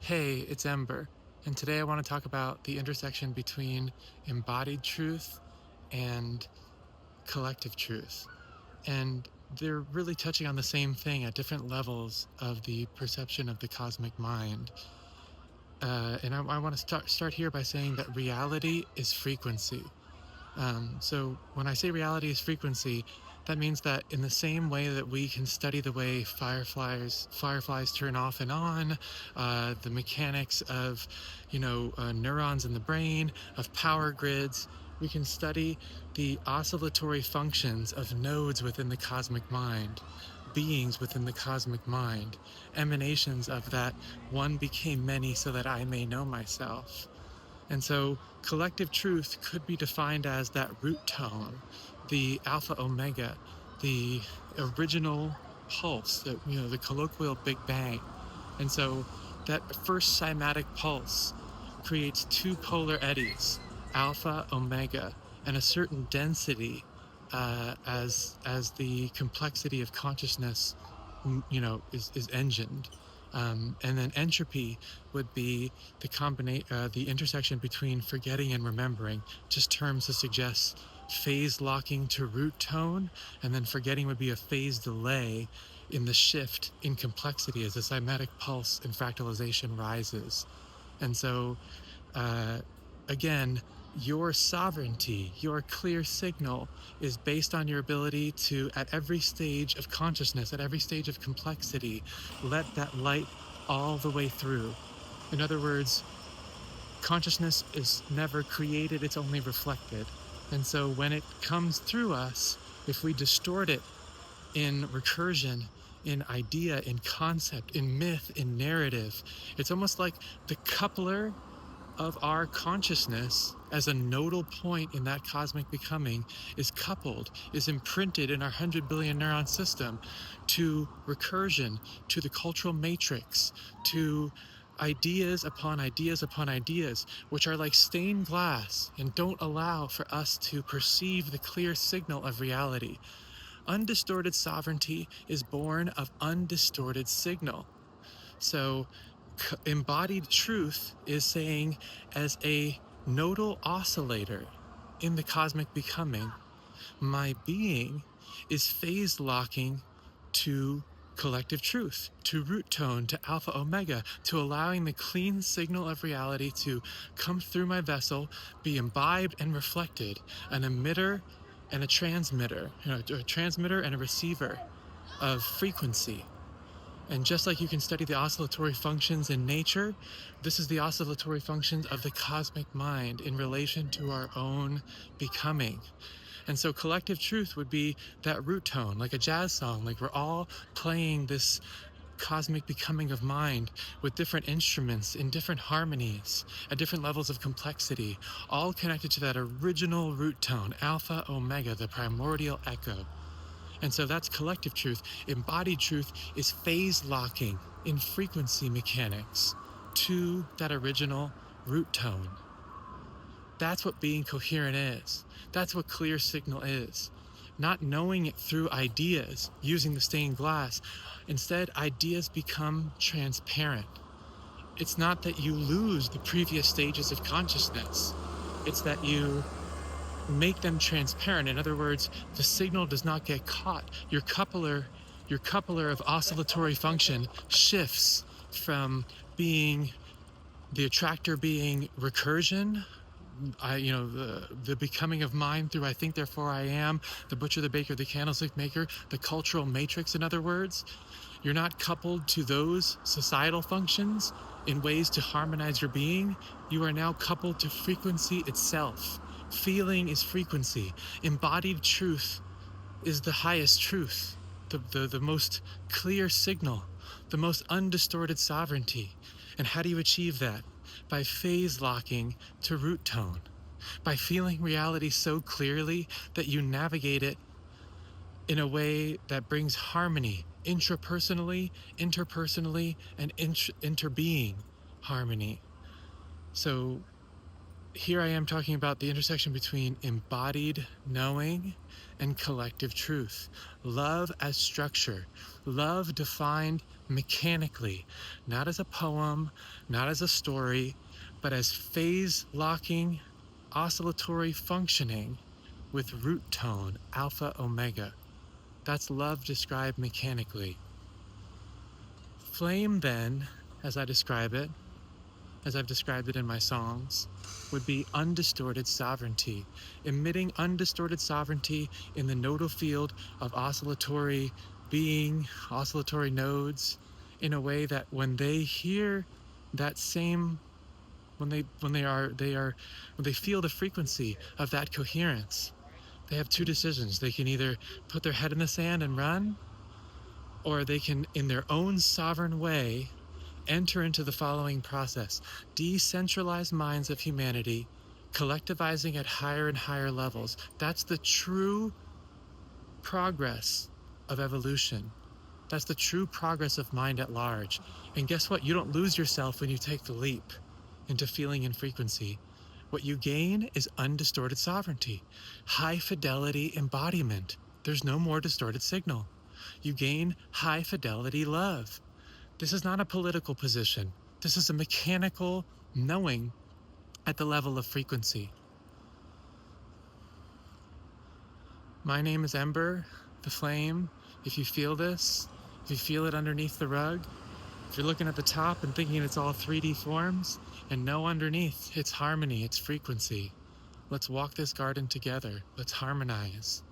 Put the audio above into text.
Hey, it's Ember, and today I want to talk about the intersection between embodied truth and collective truth. And they're really touching on the same thing at different levels of the perception of the cosmic mind. And I want to start here by saying that reality is frequency. So when I say reality is frequency, that means that in the same way that we can study the way fireflies turn off and on, the mechanics of, neurons in the brain, of power grids, we can study the oscillatory functions of nodes within the cosmic mind, beings within the cosmic mind, emanations of that one became many so that I may know myself. And so collective truth could be defined as that root tone, the alpha omega, the original pulse, the colloquial Big Bang. And so that first cymatic pulse creates two polar eddies, alpha, omega, and a certain density as the complexity of consciousness, is engined. And then entropy would be the intersection between forgetting and remembering, just terms to suggest phase locking to root tone, and then forgetting would be a phase delay in the shift in complexity as the cymatic pulse in fractalization rises. And so, again, your sovereignty, your clear signal is based on your ability to, at every stage of consciousness, at every stage of complexity, let that light all the way through. In other words, consciousness is never created, it's only reflected. And so when it comes through us, if we distort it in recursion, in idea, in concept, in myth, in narrative, it's almost like the coupler of our consciousness as a nodal point in that cosmic becoming is coupled, is imprinted in our 100 billion neuron system to recursion, to the cultural matrix, to ideas upon ideas upon ideas, which are like stained glass and don't allow for us to perceive the clear signal of reality. Undistorted sovereignty is born of undistorted signal. So embodied truth is saying, as a nodal oscillator in the cosmic becoming, my being is phase locking to collective truth, to root tone, to alpha omega, to allowing the clean signal of reality to come through my vessel, be imbibed and reflected, an emitter and a transmitter, a transmitter and a receiver of frequency. And just like you can study the oscillatory functions in nature, this is the oscillatory functions of the cosmic mind in relation to our own becoming. And so collective truth would be that root tone, like a jazz song, like we're all playing this cosmic becoming of mind with different instruments in different harmonies at different levels of complexity, all connected to that original root tone, alpha, omega, the primordial echo. And so that's collective truth. Embodied truth is phase locking in frequency mechanics to that original root tone. That's what being coherent is. That's what clear signal is. Not knowing it through ideas, using the stained glass. Instead, ideas become transparent. It's not that you lose the previous stages of consciousness. It's that you make them transparent. In other words, the signal does not get caught. Your coupler of oscillatory function shifts from being the attractor being recursion, the becoming of mind through I think therefore I am, the butcher, the baker, the candlestick maker, the cultural matrix. In other words, you're not coupled to those societal functions in ways to harmonize your being. You are now coupled to frequency itself. Feeling is frequency. Embodied truth is the highest truth, the most clear signal, the most undistorted sovereignty. And how do you achieve that? By phase locking to root tone, by feeling reality so clearly that you navigate it in a way that brings harmony intrapersonally, interpersonally, and interbeing harmony. So here I am talking about the intersection between embodied knowing and collective truth. Love as structure. Love defined mechanically, not as a poem, not as a story, but as phase-locking, oscillatory functioning with root tone, alpha omega. That's love described mechanically. Flame then, as I describe it, as I've described it in my songs, would be undistorted sovereignty, emitting undistorted sovereignty in the nodal field of oscillatory being, oscillatory nodes, in a way that when they hear that same, when they feel the frequency of that coherence, they have two decisions. They can either put their head in the sand and run, or they can, in their own sovereign way, enter into the following process: decentralized minds of humanity, collectivizing at higher and higher levels. That's the true progress of evolution. That's the true progress of mind at large. And guess what? You don't lose yourself when you take the leap into feeling and frequency. What you gain is undistorted sovereignty, high fidelity embodiment. There's no more distorted signal. You gain high fidelity love. This is not a political position. This is a mechanical knowing at the level of frequency. My name is Ember, the flame. If you feel this, if you feel it underneath the rug, if you're looking at the top and thinking it's all 3D forms, and know underneath, it's harmony, it's frequency. Let's walk this garden together. Let's harmonize.